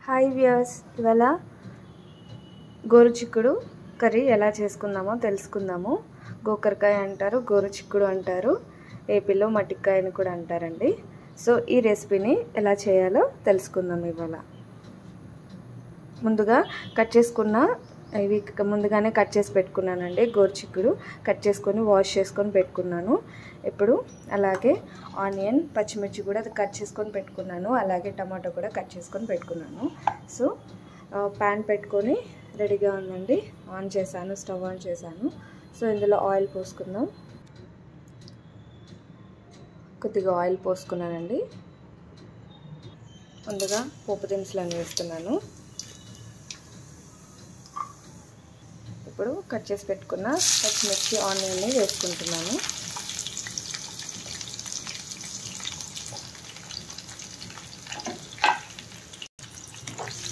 Hi viewers, ఇవాళ గోరుచిక్కుడు curry ఎలా చేసుకుందామో తెలుసుకుందాము. గోకరకాయ అంటారు, గోరుచిక్కుడు అంటారు, ఏపీలో మట్టికాయ అని కూడా అంటారండి. సో ఈ రెసిపీని ఎలా చేయాలో తెలుసుకుందాం. ఇవాళ ముందుగా ముందుగానే కట్ చేసి పెట్టుకున్నానండి. గోరుచిక్కుడు కట్ చేసుకొని వాష్ చేసుకొని పెట్టుకున్నాను. ఇప్పుడు అలాగే ఆనియన్, పచ్చిమిర్చి కూడా కట్ చేసుకొని పెట్టుకున్నాను. అలాగే టమాటో కూడా కట్ చేసుకొని పెట్టుకున్నాను. సో ప్యాన్ పెట్టుకొని రెడీగా ఉందండి. స్టవ్ ఆన్ చేశాను. సో ఇందులో ఆయిల్ పోసుకుందాం. కొద్దిగా ఆయిల్ పోసుకున్నానండి. ముందుగా పోపు దినుసులను వేస్తున్నాను. ఇప్పుడు కట్ చేసి పెట్టుకున్న పచ్చిమిర్చి, ఆనియన్ని వేసుకుంటున్నాను.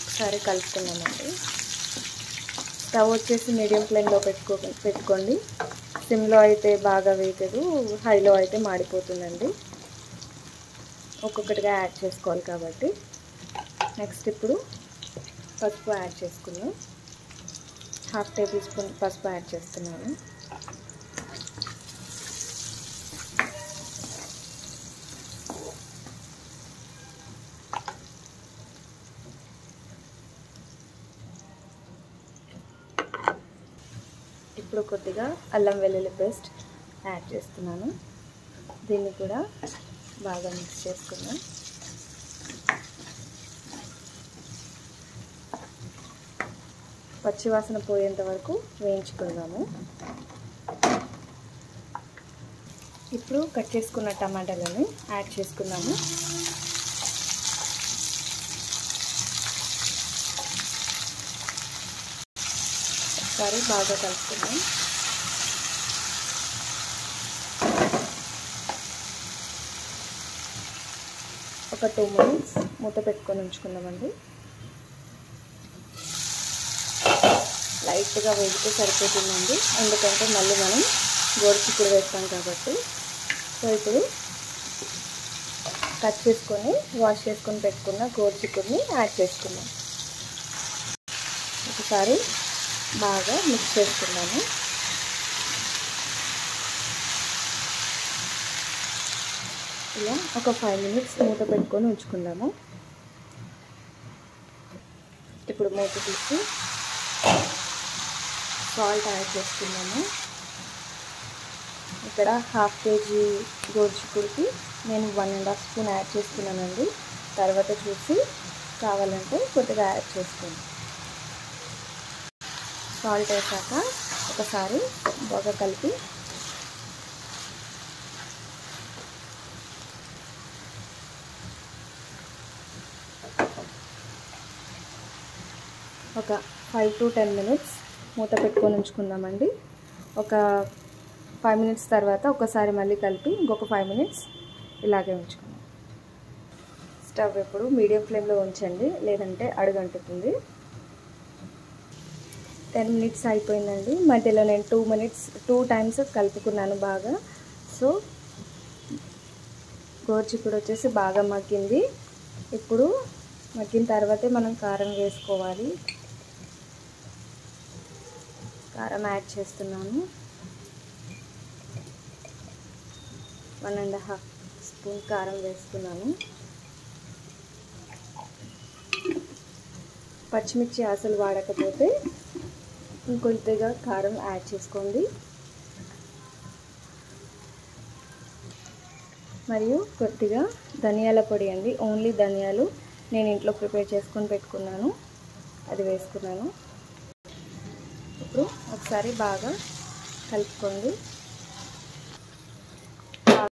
ఒకసారి కలుపుకున్నామండి. స్టవ్ వచ్చేసి మీడియం ఫ్లేమ్లో పెట్టుకోండి. సిమ్లో అయితే బాగా వేగదు, హైలో అయితే మాడిపోతుందండి. ఒక్కొక్కటిగా యాడ్ చేసుకోవాలి కాబట్టి. నెక్స్ట్ ఇప్పుడు పసుపు యాడ్ చేసుకుందాం. 1/2 టేబుల్ స్పూన్ పసుపు యాడ్ చేస్తున్నాను. ఇప్పుడు కొద్దిగా అల్లం వెల్లుల్లి పేస్ట్ యాడ్ చేస్తున్నాను. దీన్ని కూడా బాగా మిక్స్ చేసుకుందాం. పచ్చివాసన పోయేంత వరకు వేయించుకుందాము. ఇప్పుడు కట్ చేసుకున్న టమాటాలను యాడ్ చేసుకుందాము. ఒకసారి బాగా కలుపుకుందాం. ఒక 2 మినిట్స్ మూత పెట్టుకొని ఉంచుకుందామండి. లైట్గా వేగితే సరిపోతుందండి, ఎందుకంటే మళ్ళీ మనం గోరుచిక్కుడు వేస్తాం కాబట్టి. సో ఇప్పుడు కట్ చేసుకొని వాష్ చేసుకొని పెట్టుకున్న గోరుచిక్కుడిని యాడ్ చేసుకుందాం. ఒకసారి బాగా మిక్స్ చేసుకున్నాము. ఇలా ఒక 5 మినిట్స్ మూత పెట్టుకొని ఉంచుకుందాము. ఇప్పుడు మూత తీసి సాల్ట్ యాడ్ చేసుకున్నాము. ఇక్కడ 1/2 కేజీ గోరుచిక్కుడికి నేను 1.5 స్పూన్ యాడ్ చేసుకున్నానండి. తర్వాత చూసి కావాలంటే కొద్దిగా యాడ్ చేసుకోండి. సాల్ట్ వేసాక ఒకసారి బాగా కలిపి ఒక 5 to 10 మినిట్స్ మూత పెట్టుకొని ఉంచుకుందామండి. ఒక 5 మినిట్స్ తర్వాత ఒకసారి మళ్ళీ కలిపి ఇంకొక 5 మినిట్స్ ఇలాగే ఉంచుకుందాం. స్టవ్ ఎప్పుడు మీడియం ఫ్లేమ్లో ఉంచండి, లేదంటే అడుగంటుతుంది. 10 మినిట్స్ అయిపోయిందండి. మధ్యలో నేను 2 టైమ్స్ కలుపుకున్నాను బాగా. సో గోరుచిక్కుడు వచ్చేసి బాగా మగ్గింది. ఇప్పుడు మగ్గిన తర్వాతే మనం కారం వేసుకోవాలి. కారం యాడ్ చేస్తున్నాను. 1.5 స్పూన్ కారం వేస్తున్నాను. పచ్చిమిర్చి అసలు వాడకపోతే ఇంకొద్దిగా కారం యాడ్ చేసుకోండి. మరియు కొద్దిగా ధనియాల పొడి అండి, ఓన్లీ ధనియాలు నేను ఇంట్లో ప్రిపేర్ చేసుకొని పెట్టుకున్నాను, అది వేసుకున్నాను. ఇప్పుడు ఒకసారి బాగా కలుపుకోండి.